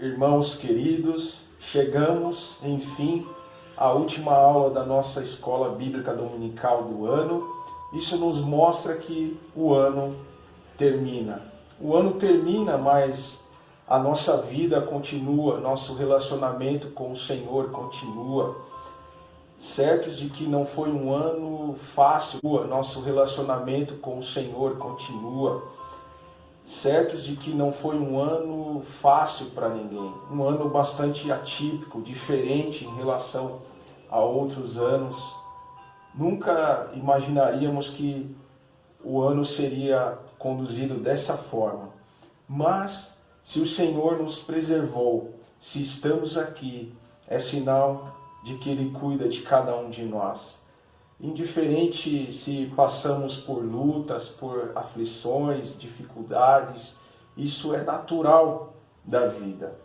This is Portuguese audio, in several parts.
irmãos queridos, chegamos, enfim, à última aula da nossa escola bíblica dominical do ano. Isso nos mostra que o ano termina. O ano termina, mas a nossa vida continua, nosso relacionamento com o Senhor continua. Certos de que não foi um ano fácil, nosso relacionamento com o Senhor continua. Certos de que não foi um ano fácil para ninguém, um ano bastante atípico, diferente em relação a outros anos. Nunca imaginaríamos que o ano seria conduzido dessa forma. Mas, se o Senhor nos preservou, se estamos aqui, é sinal de que Ele cuida de cada um de nós. Indiferente se passamos por lutas, por aflições, dificuldades, isso é natural da vida.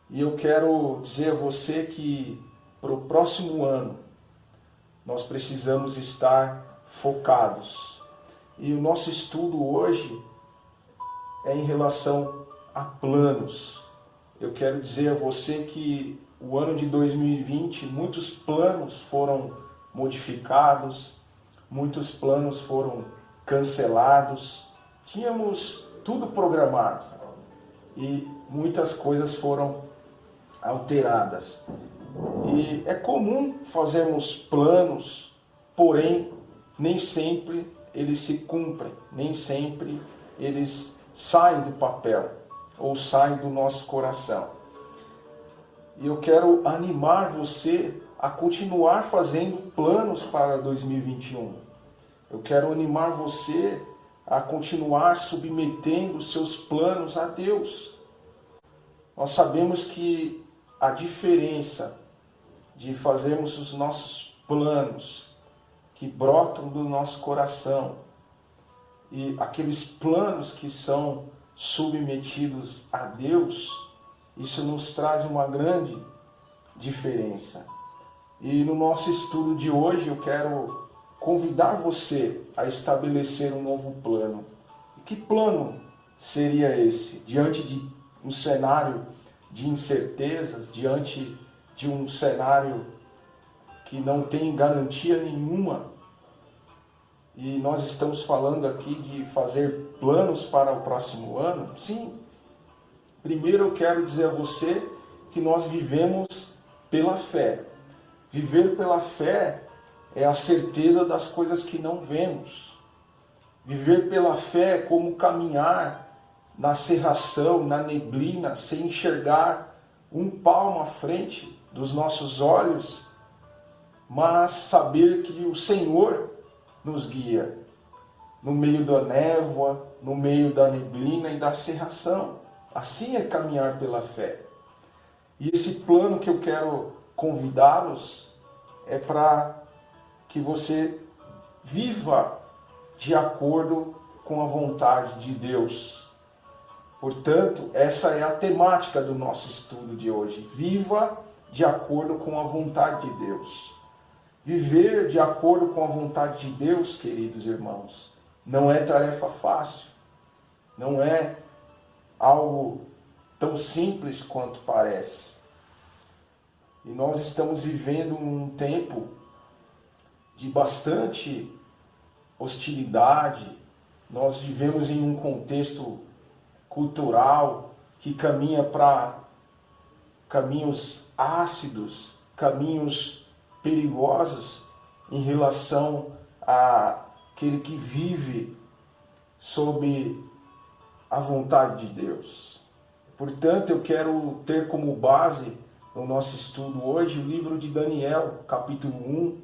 E eu quero dizer a você que para o próximo ano nós precisamos estar focados. E o nosso estudo hoje é em relação a planos. Eu quero dizer a você que o ano de 2020, muitos planos foram modificados, muitos planos foram cancelados, tínhamos tudo programado e muitas coisas foram alteradas. E é comum fazermos planos, porém nem sempre eles se cumprem, nem sempre eles saem do papel ou saem do nosso coração. E eu quero animar você a continuar fazendo planos para 2021. Eu quero animar você a continuar submetendo seus planos a Deus. Nós sabemos que a diferença de fazermos os nossos planos que brotam do nosso coração e aqueles planos que são submetidos a Deus, isso nos traz uma grande diferença. E no nosso estudo de hoje eu quero convidar você a estabelecer um novo plano. E que plano seria esse? Diante de um cenário de incertezas, diante de um cenário que não tem garantia nenhuma. E nós estamos falando aqui de fazer planos para o próximo ano? Sim. Primeiro eu quero dizer a você que nós vivemos pela fé. Viver pela fé é a certeza das coisas que não vemos. Viver pela fé é como caminhar na cerração, na neblina, sem enxergar um palmo à frente dos nossos olhos, mas saber que o Senhor nos guia no meio da névoa, no meio da neblina e da cerração. Assim é caminhar pela fé. E esse plano que eu quero convidá-los é para que você viva de acordo com a vontade de Deus. Portanto, essa é a temática do nosso estudo de hoje. Viva de acordo com a vontade de Deus. Viver de acordo com a vontade de Deus, queridos irmãos, não é tarefa fácil. Não é algo tão simples quanto parece. E nós estamos vivendo um tempo de bastante hostilidade. Nós vivemos em um contexto cultural que caminha para caminhos ácidos, caminhos perigosos em relação àquele que vive sob a vontade de Deus. Portanto, eu quero ter como base no nosso estudo hoje o livro de Daniel, capítulo 1.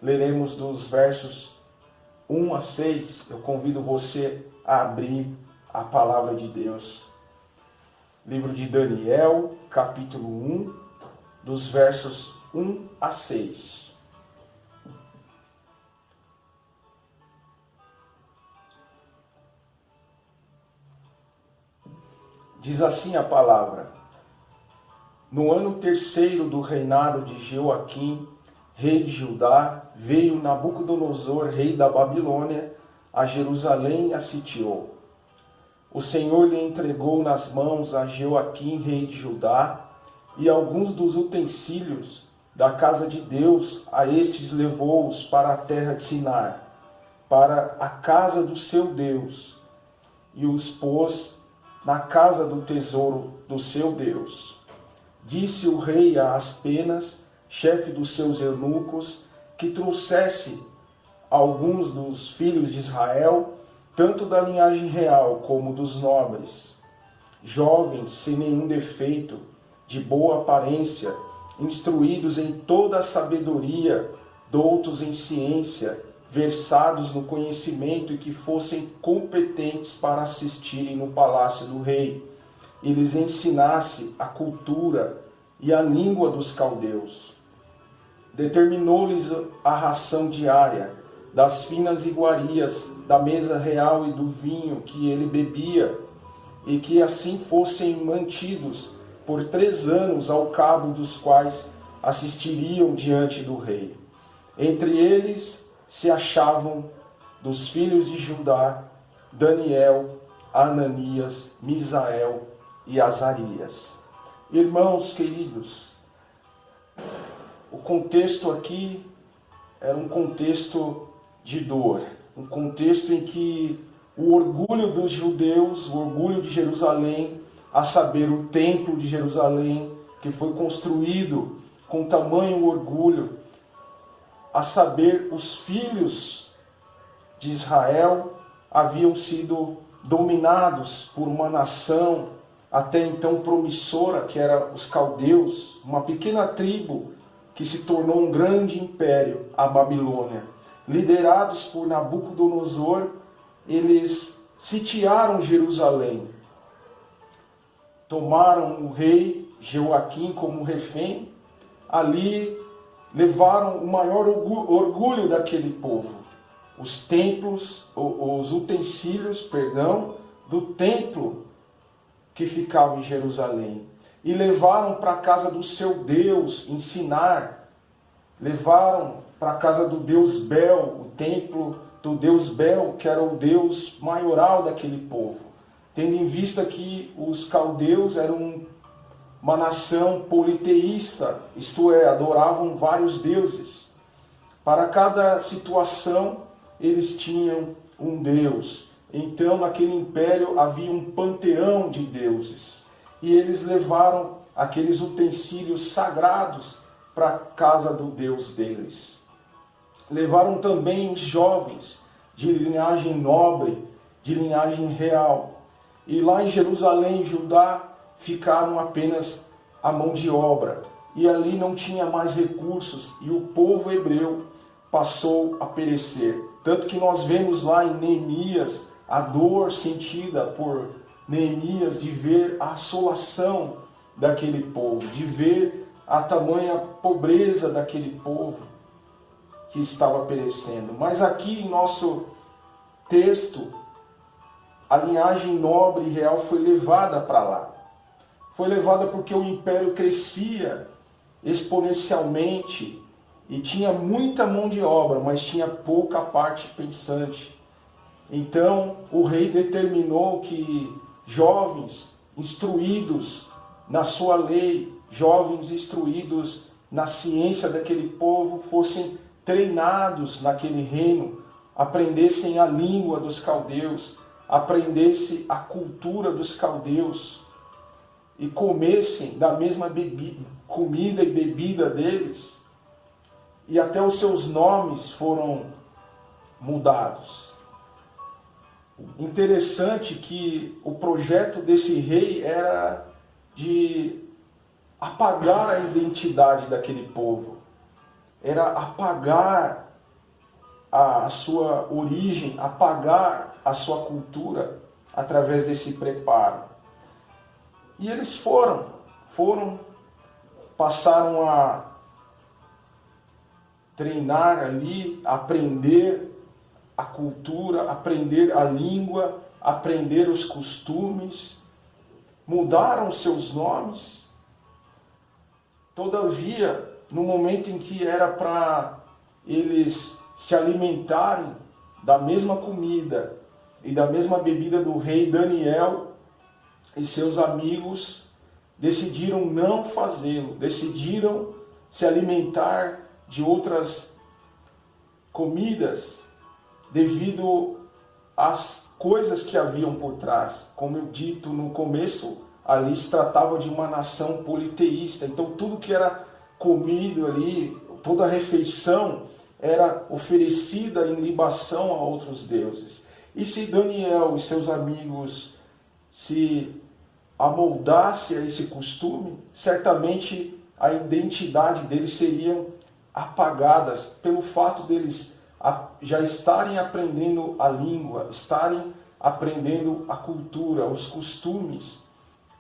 Leremos dos versos 1 a 6. Eu convido você a abrir a palavra de Deus. Livro de Daniel, capítulo 1, dos versos 1 a 6. Diz assim a palavra: No ano terceiro do reinado de Jeoaquim, rei de Judá, veio Nabucodonosor, rei da Babilônia, a Jerusalém e a sitiou. o Senhor lhe entregou nas mãos a Joaquim, rei de Judá, e alguns dos utensílios da casa de Deus, a estes levou-os para a terra de Sinar, para a casa do seu Deus, e os pôs na casa do tesouro do seu Deus. Disse o rei a Aspenas, chefe dos seus eunucos, que trouxesse alguns dos filhos de Israel, tanto da linhagem real como dos nobres, jovens sem nenhum defeito, de boa aparência, instruídos em toda a sabedoria, doutos em ciência, versados no conhecimento e que fossem competentes para assistirem no palácio do rei, e lhes ensinasse a cultura e a língua dos caldeus. Determinou-lhes a ração diária, das finas iguarias, da mesa real e do vinho que ele bebia, e que assim fossem mantidos por 3 anos, ao cabo dos quais assistiriam diante do rei. Entre eles se achavam dos filhos de Judá, Daniel, Ananias, Misael e Azarias. Irmãos queridos, o contexto aqui era um contexto de dor, um contexto em que o orgulho dos judeus, o orgulho de Jerusalém, a saber, o templo de Jerusalém, que foi construído com tamanho orgulho, a saber, os filhos de Israel haviam sido dominados por uma nação até então promissora, que era os caldeus, uma pequena tribo que se tornou um grande império, a Babilônia. Liderados por Nabucodonosor, eles sitiaram Jerusalém, tomaram o rei Joaquim como refém, ali levaram o maior orgulho daquele povo, os templos, os utensílios, do templo que ficava em Jerusalém, e levaram para a casa do seu Deus, ensinar, levaram para a casa do Deus Bel, o templo do Deus Bel, que era o Deus maioral daquele povo, tendo em vista que os caldeus eram uma nação politeísta, isto é, adoravam vários deuses. Para cada situação, eles tinham um deus. Então, naquele império, havia um panteão de deuses. E eles levaram aqueles utensílios sagrados para a casa do Deus deles. Levaram também os jovens de linhagem nobre, de linhagem real. E lá em Jerusalém, Judá, ficaram apenas a mão de obra. E ali não tinha mais recursos. E o povo hebreu passou a perecer. Tanto que nós vemos lá em Neemias a dor sentida por Neemias de ver a assolação daquele povo, de ver a tamanha pobreza daquele povo que estava perecendo. Mas aqui em nosso texto, a linhagem nobre e real foi levada para lá. Foi levada porque o império crescia exponencialmente e tinha muita mão de obra, mas tinha pouca parte pensante. Então o rei determinou que jovens instruídos na sua lei, jovens instruídos na ciência daquele povo, fossem treinados naquele reino, aprendessem a língua dos caldeus, aprendessem a cultura dos caldeus e comessem da mesma comida e bebida deles, e até os seus nomes foram mudados. Interessante que o projeto desse rei era de apagar a identidade daquele povo, era apagar a sua origem, apagar a sua cultura através desse preparo. E eles passaram a treinar ali, aprender a cultura, aprender a língua, aprender os costumes, mudaram seus nomes. Todavia, no momento em que era para eles se alimentarem da mesma comida, e da mesma bebida do rei, Daniel e seus amigos decidiram não fazê-lo, decidiram se alimentar de outras comidas devido às coisas que haviam por trás. Como eu dito no começo, ali se tratava de uma nação politeísta, então tudo que era comido ali, toda a refeição era oferecida em libação a outros deuses. E se Daniel e seus amigos se amoldassem a esse costume, certamente a identidade deles seriam apagadas pelo fato deles já estarem aprendendo a língua, estarem aprendendo a cultura, os costumes.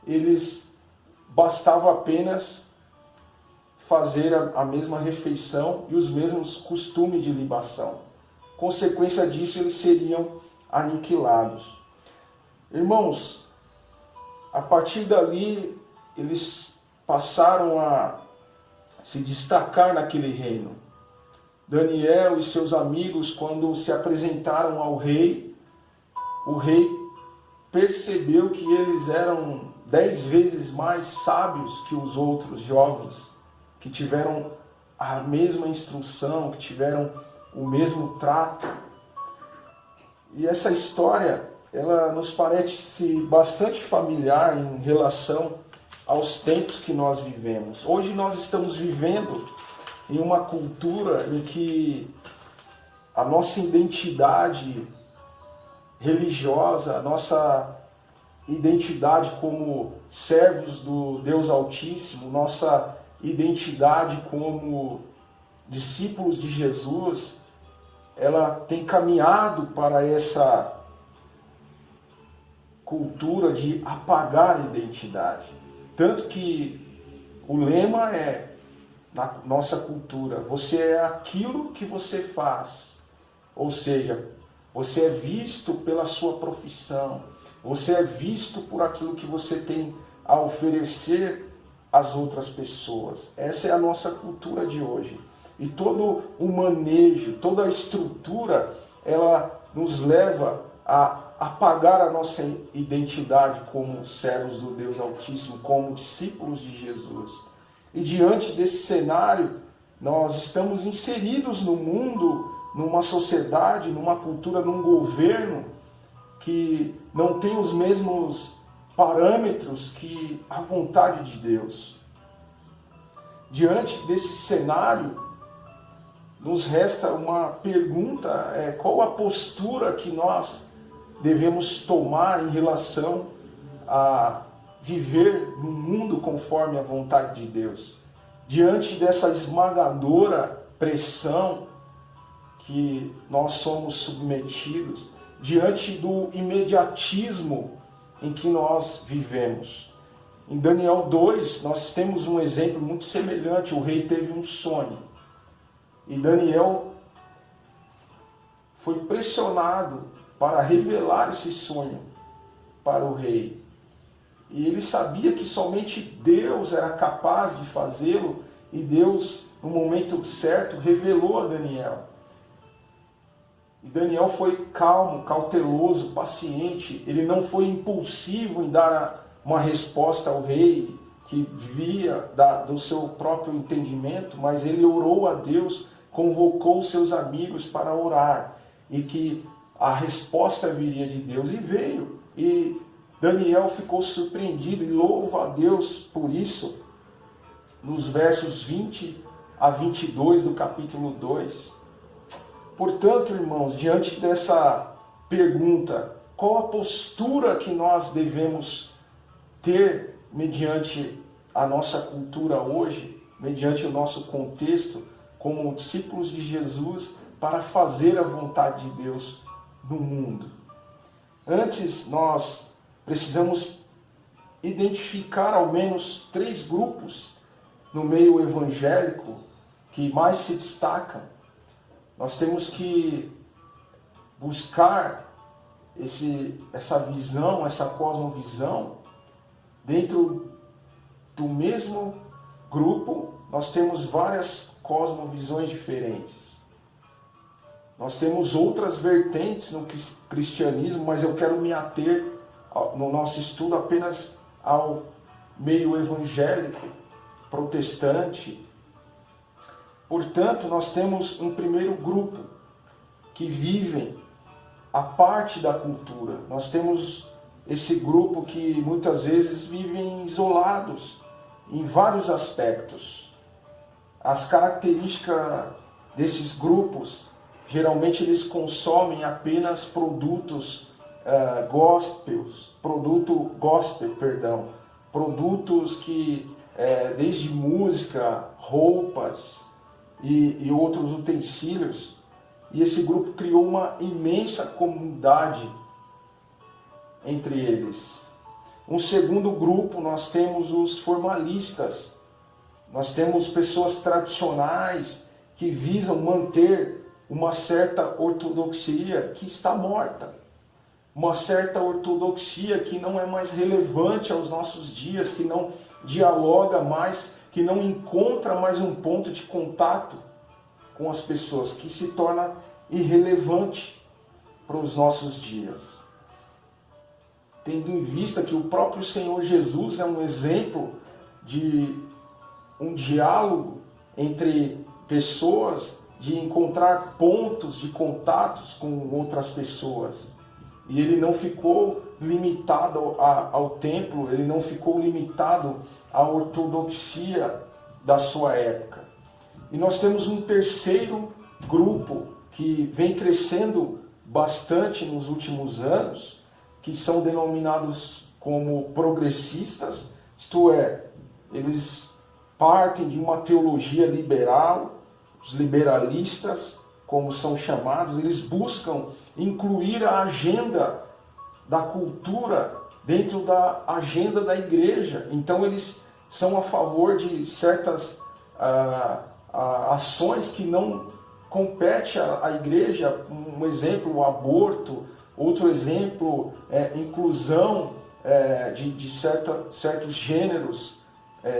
Eles bastava apenas fazer a mesma refeição e os mesmos costumes de libação. Consequência disso, eles seriam aniquilados. Irmãos, a partir dali, eles passaram a se destacar naquele reino. Daniel e seus amigos, quando se apresentaram ao rei, o rei percebeu que eles eram 10 vezes mais sábios que os outros jovens, que tiveram a mesma instrução, que tiveram o mesmo trato. E essa história, ela nos parece bastante familiar em relação aos tempos que nós vivemos. Hoje nós estamos vivendo em uma cultura em que a nossa identidade religiosa, a nossa identidade como servos do Deus Altíssimo, nossa identidade como discípulos de Jesus, ela tem caminhado para essa cultura de apagar a identidade. Tanto que o lema é, na nossa cultura, você é aquilo que você faz. Ou seja, você é visto pela sua profissão, você é visto por aquilo que você tem a oferecer às outras pessoas. Essa é a nossa cultura de hoje. E todo o manejo, toda a estrutura, ela nos leva a apagar a nossa identidade como servos do Deus Altíssimo, como discípulos de Jesus. E diante desse cenário, nós estamos inseridos no mundo, numa sociedade, numa cultura, num governo que não tem os mesmos parâmetros que a vontade de Deus. Diante desse cenário, nos resta uma pergunta, qual a postura que nós devemos tomar em relação a viver no mundo conforme a vontade de Deus? Diante dessa esmagadora pressão que nós somos submetidos, diante do imediatismo em que nós vivemos. Em Daniel 2, nós temos um exemplo muito semelhante. O rei teve um sonho. E Daniel foi pressionado para revelar esse sonho para o rei. E ele sabia que somente Deus era capaz de fazê-lo, e Deus, no momento certo, revelou a Daniel. E Daniel foi calmo, cauteloso, paciente. Ele não foi impulsivo em dar uma resposta ao rei que via do seu próprio entendimento, mas ele orou a Deus, convocou seus amigos para orar, e que a resposta viria de Deus, e veio. E Daniel ficou surpreendido e louva a Deus por isso, nos versos 20 a 22 do capítulo 2. Portanto, irmãos, diante dessa pergunta, qual a postura que nós devemos ter mediante a nossa cultura hoje, mediante o nosso contexto, como discípulos de Jesus, para fazer a vontade de Deus no mundo? Antes, nós precisamos identificar ao menos 3 grupos no meio evangélico que mais se destacam. Nós temos que buscar essa visão, essa cosmovisão. Dentro do mesmo grupo, nós temos várias cosmovisões diferentes. Nós temos outras vertentes no cristianismo, mas eu quero me ater no nosso estudo apenas ao meio evangélico, protestante. Portanto, nós temos um primeiro grupo que vivem a parte da cultura. Nós temos esse grupo que muitas vezes vivem isolados em vários aspectos. As características desses grupos, geralmente eles consomem apenas produtos produtos que desde música, roupas e outros utensílios. E esse grupo criou uma imensa comunidade entre eles. Um segundo grupo, nós temos os formalistas. Nós temos pessoas tradicionais que visam manter uma certa ortodoxia que está morta. Uma certa ortodoxia que não é mais relevante aos nossos dias, que não dialoga mais, que não encontra mais um ponto de contato com as pessoas, que se torna irrelevante para os nossos dias. Tendo em vista que o próprio Senhor Jesus é um exemplo de um diálogo entre pessoas, de encontrar pontos de contatos com outras pessoas. E ele não ficou limitado ao templo, ele não ficou limitado à ortodoxia da sua época. E nós temos um terceiro grupo que vem crescendo bastante nos últimos anos, que são denominados como progressistas, isto é, eles partem de uma teologia liberal, os liberalistas, como são chamados, eles buscam incluir a agenda da cultura dentro da agenda da igreja. Então eles são a favor de certas ações que não compete à igreja. Um exemplo, o aborto. Outro exemplo, inclusão de certos gêneros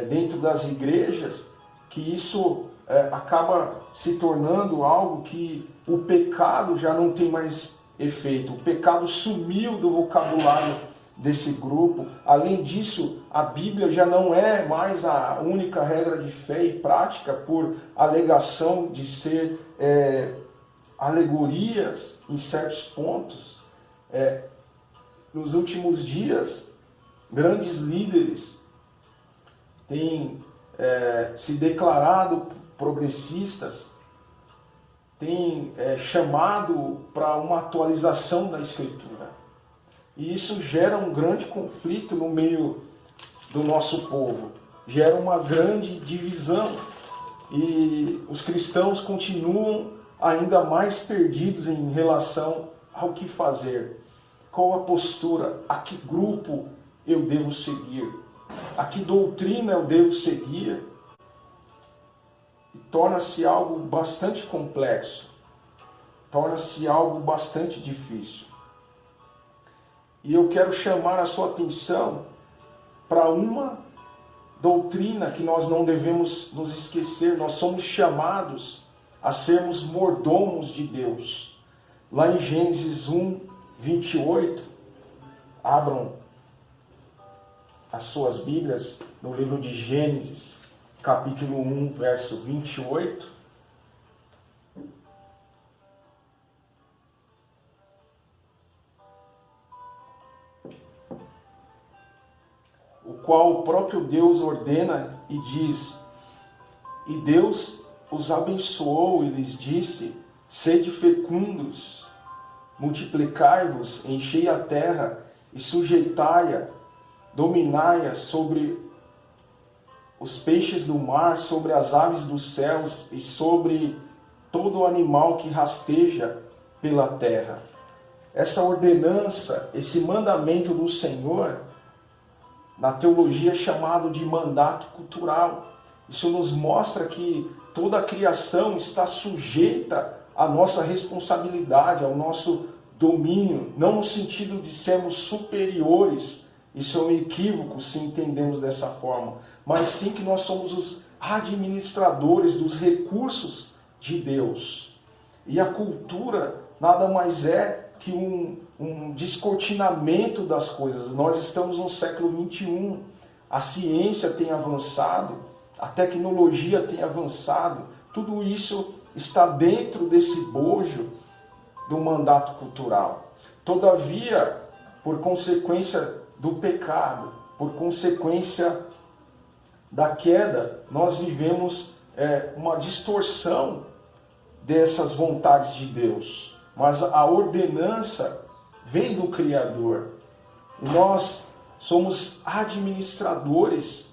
dentro das igrejas, que isso acaba se tornando algo que o pecado já não tem mais efeito. O pecado sumiu do vocabulário desse grupo. Além disso, a Bíblia já não é mais a única regra de fé e prática, por alegação de ser alegorias em certos pontos. Nos últimos dias, grandes líderes têm se declarado progressistas, têm chamado para uma atualização da Escritura. E isso gera um grande conflito no meio do nosso povo, gera uma grande divisão, e os cristãos continuam ainda mais perdidos em relação ao que fazer. Qual a postura? A que grupo eu devo seguir? A que doutrina eu devo seguir? E torna-se algo bastante complexo. Torna-se algo bastante difícil. E eu quero chamar a sua atenção para uma doutrina que nós não devemos nos esquecer. Nós somos chamados a sermos mordomos de Deus. Lá em Gênesis 1, 28, abram as suas Bíblias no livro de Gênesis, capítulo 1, verso 28. O qual o próprio Deus ordena e diz: e Deus os abençoou e lhes disse: sede fecundos, multiplicai-vos, enchei a terra e sujeitai-a, dominai-a sobre os peixes do mar, sobre as aves dos céus e sobre todo o animal que rasteja pela terra. Essa ordenança, esse mandamento do Senhor, na teologia é chamado de mandato cultural. Isso nos mostra que toda a criação está sujeita à nossa responsabilidade, ao nosso domínio, não no sentido de sermos superiores, isso é um equívoco se entendemos dessa forma, mas sim que nós somos os administradores dos recursos de Deus. E a cultura nada mais é que um descortinamento das coisas. Nós estamos no século XXI, a ciência tem avançado, a tecnologia tem avançado, tudo isso está dentro desse bojo do mandato cultural. Todavia, por consequência do pecado, por consequência da queda, nós vivemos uma distorção dessas vontades de Deus. Mas a ordenança vem do Criador. E nós somos administradores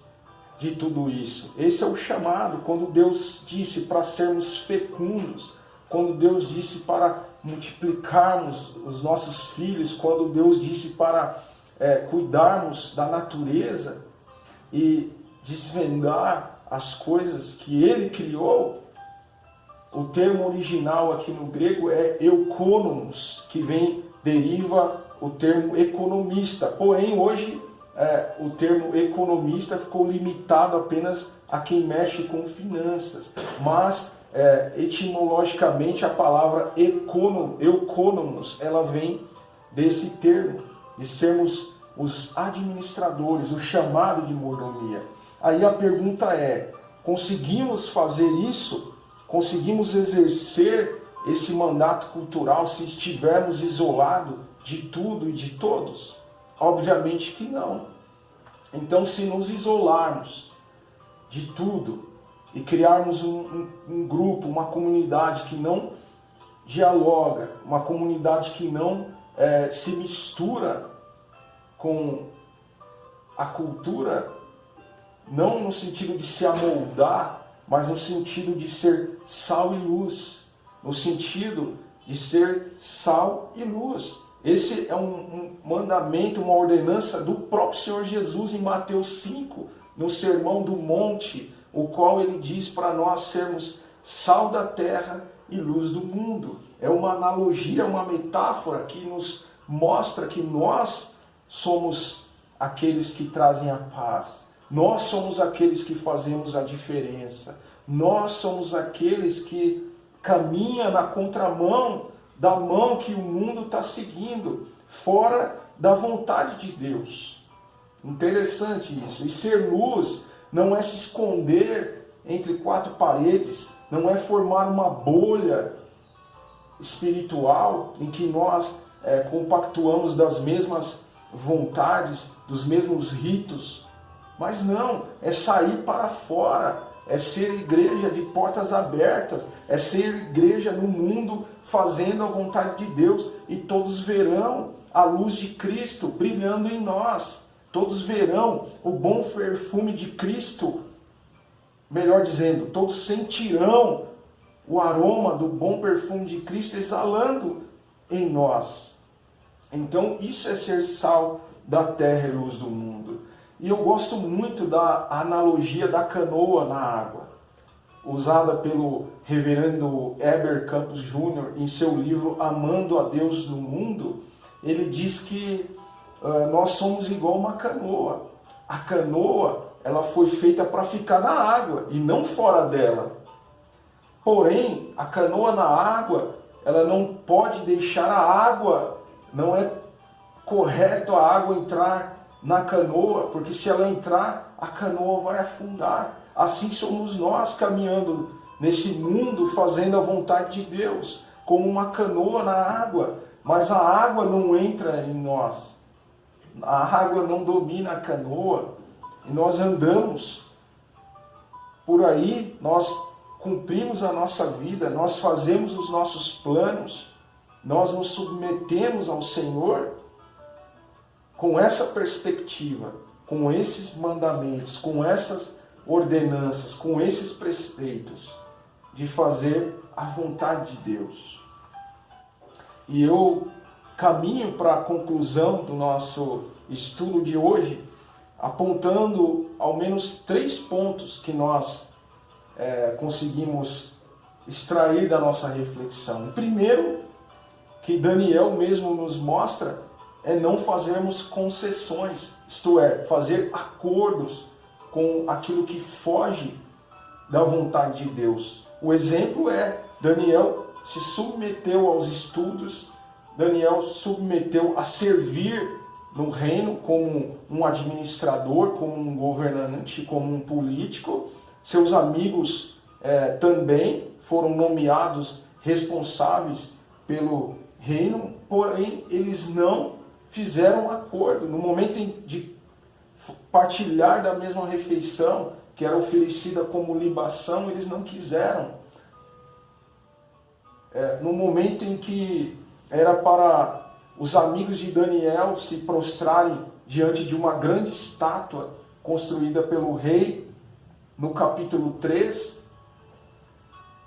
de tudo isso. Esse é o chamado, quando Deus disse para sermos fecundos, quando Deus disse para multiplicarmos os nossos filhos, quando Deus disse para cuidarmos da natureza e desvendar as coisas que Ele criou. O termo original aqui no grego é eukonomos, que deriva o termo economista. Porém, hoje o termo economista ficou limitado apenas a quem mexe com finanças. Mas, etimologicamente, a palavra eukonomos, ela vem desse termo, de sermos os administradores, o chamado de mordomia. Aí a pergunta é, conseguimos fazer isso? Conseguimos exercer esse mandato cultural se estivermos isolados de tudo e de todos? Obviamente que não. Então, se nos isolarmos de tudo e criarmos um grupo, uma comunidade que não dialoga, uma comunidade que não se mistura com a cultura, não no sentido de se amoldar, mas no sentido de ser sal e luz, no sentido de ser sal e luz. Esse é um mandamento, uma ordenança do próprio Senhor Jesus em Mateus 5, no Sermão do Monte, o qual ele diz para nós sermos sal da terra e luz do mundo. É uma analogia, uma metáfora que nos mostra que nós somos aqueles que trazem a paz. Nós somos aqueles que fazemos a diferença. Nós somos aqueles que caminham na contramão da mão que o mundo está seguindo, fora da vontade de Deus. Interessante isso. E ser luz não é se esconder entre quatro paredes, não é formar uma bolha espiritual em que nós compactuamos das mesmas vontades, dos mesmos ritos. Mas não, é sair para fora, é ser igreja de portas abertas, é ser igreja no mundo fazendo a vontade de Deus, e todos verão a luz de Cristo brilhando em nós. Todos verão o bom perfume de Cristo, melhor dizendo, todos sentirão o aroma do bom perfume de Cristo exalando em nós. Então isso é ser sal da terra e luz do mundo. E eu gosto muito da analogia da canoa na água, usada pelo reverendo Heber Campos Jr. em seu livro Amando a Deus no Mundo. Ele diz que nós somos igual uma canoa. A canoa, ela foi feita para ficar na água e não fora dela. Porém, a canoa na água, ela não pode deixar a água, não é correto a água entrar na canoa, porque se ela entrar, a canoa vai afundar. Assim somos nós caminhando nesse mundo, fazendo a vontade de Deus, como uma canoa na água, mas a água não entra em nós. A água não domina a canoa, e nós andamos por aí, nós cumprimos a nossa vida, nós fazemos os nossos planos, nós nos submetemos ao Senhor com essa perspectiva, com esses mandamentos, com essas ordenanças, com esses preceitos de fazer a vontade de Deus. E eu caminho para a conclusão do nosso estudo de hoje, apontando ao menos 3 pontos que nós conseguimos extrair da nossa reflexão. O primeiro, que Daniel mesmo nos mostra, é não fazermos concessões, isto é, fazer acordos com aquilo que foge da vontade de Deus. O exemplo é Daniel se submeteu aos estudos, Daniel submeteu a servir no reino como um administrador, como um governante, como um político. Seus amigos também foram nomeados responsáveis pelo reino, porém eles não fizeram acordo. No momento de partilhar da mesma refeição, que era oferecida como libação, eles não quiseram. No momento em que era para os amigos de Daniel se prostrarem diante de uma grande estátua construída pelo rei, no capítulo 3,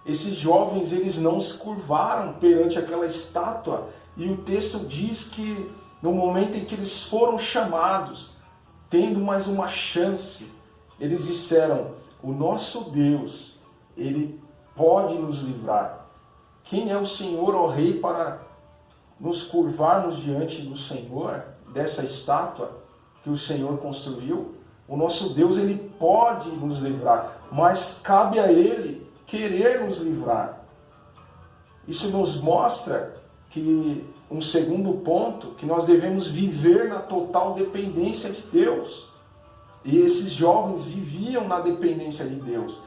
esses jovens eles não se curvaram perante aquela estátua, e o texto diz que no momento em que eles foram chamados, tendo mais uma chance, eles disseram: o nosso Deus, Ele pode nos livrar. Quem é o Senhor, ó Rei, para nos curvarmos diante do Senhor, dessa estátua que o Senhor construiu? O nosso Deus, Ele pode nos livrar, mas cabe a Ele querer nos livrar. Isso nos mostra que, um segundo ponto, que nós devemos viver na total dependência de Deus. E esses jovens viviam na dependência de Deus.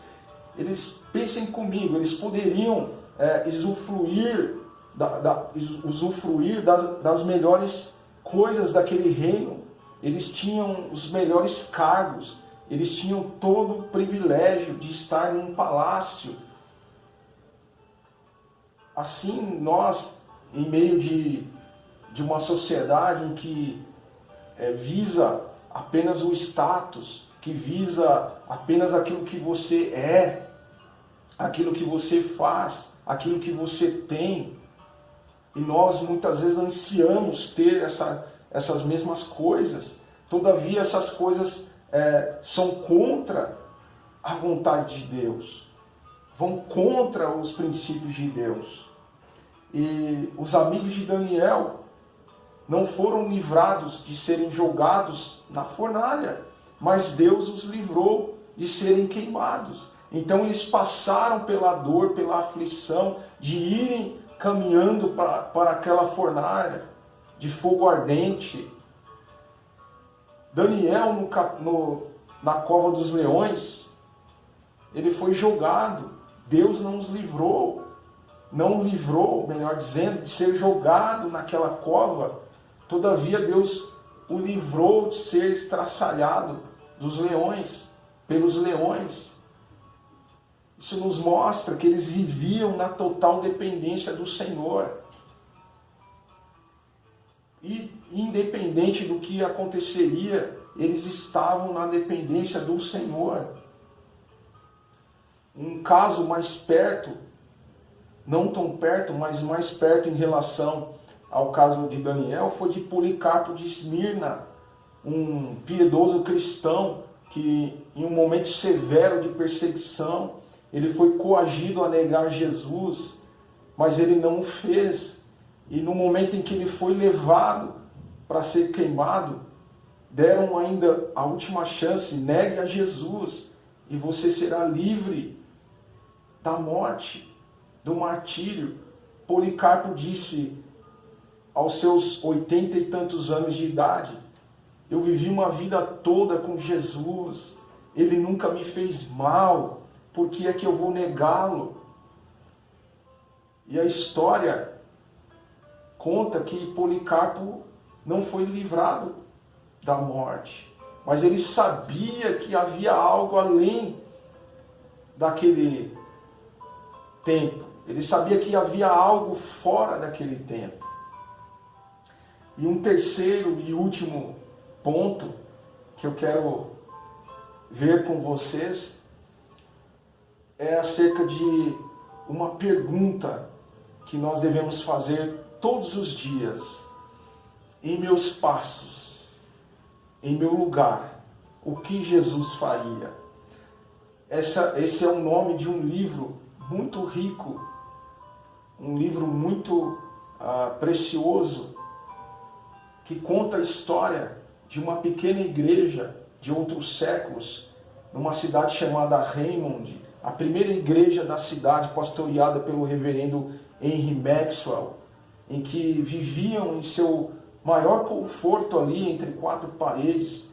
Eles, pensem comigo, eles poderiam usufruir das melhores coisas daquele reino. Eles tinham os melhores cargos, eles tinham todo o privilégio de estar em um palácio. Assim, nós, em meio de uma sociedade em que visa apenas o status, que visa apenas aquilo que você é, aquilo que você faz, aquilo que você tem, e nós muitas vezes ansiamos ter essas mesmas coisas. Todavia, essas coisas são contra a vontade de Deus, vão contra os princípios de Deus. E os amigos de Daniel não foram livrados de serem jogados na fornalha, mas Deus os livrou de serem queimados. Então eles passaram pela dor, pela aflição de irem caminhando para aquela fornalha de fogo ardente. Daniel, na cova dos leões, ele foi jogado. Deus não os livrou, melhor dizendo, de ser jogado naquela cova. Todavia Deus o livrou de ser estraçalhado dos leões, pelos leões. Isso nos mostra que eles viviam na total dependência do Senhor. E independente do que aconteceria, eles estavam na dependência do Senhor. Um caso mais perto, não tão perto, mas mais perto em relação ao caso de Daniel, foi de Policarpo de Esmirna, um piedoso cristão que, em um momento severo de perseguição, ele foi coagido a negar Jesus, mas ele não o fez. E no momento em que ele foi levado para ser queimado, deram ainda a última chance: negue a Jesus e você será livre da morte, do martírio. Policarpo disse, aos seus 80 e tantos anos de idade: eu vivi uma vida toda com Jesus, Ele nunca me fez mal, por que é que eu vou negá-lo? E a história conta que Policarpo não foi livrado da morte, mas ele sabia que havia algo além daquele tempo. Ele sabia que havia algo fora daquele tempo. E um terceiro e último ponto que eu quero ver com vocês é acerca de uma pergunta que nós devemos fazer todos os dias. Em meus passos, em meu lugar, o que Jesus faria? Esse é o nome de um livro muito rico, um livro muito precioso, que conta a história de uma pequena igreja de outros séculos, numa cidade chamada Raymond, a primeira igreja da cidade, pastoreada pelo reverendo Henry Maxwell, em que viviam em seu maior conforto ali, entre quatro paredes,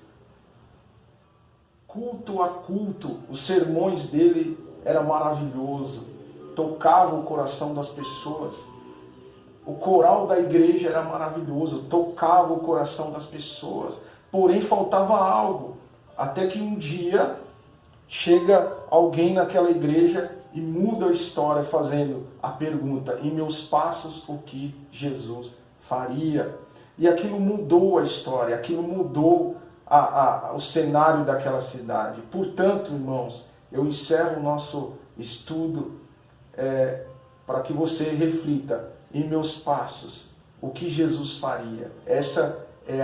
culto a culto. Os sermões dele eram maravilhosos, tocavam o coração das pessoas. O coral da igreja era maravilhoso, tocava o coração das pessoas. Porém, faltava algo. Até que um dia chega alguém naquela igreja e muda a história, fazendo a pergunta: em meus passos, o que Jesus faria? E aquilo mudou a história, aquilo mudou o cenário daquela cidade. Portanto, irmãos, eu encerro o nosso estudo para que você reflita: em meus passos, o que Jesus faria? Essa é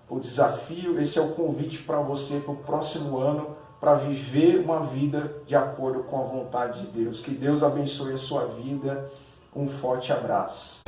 o desafio, esse é o convite para você para o próximo ano, para viver uma vida de acordo com a vontade de Deus. Que Deus abençoe a sua vida. Um forte abraço.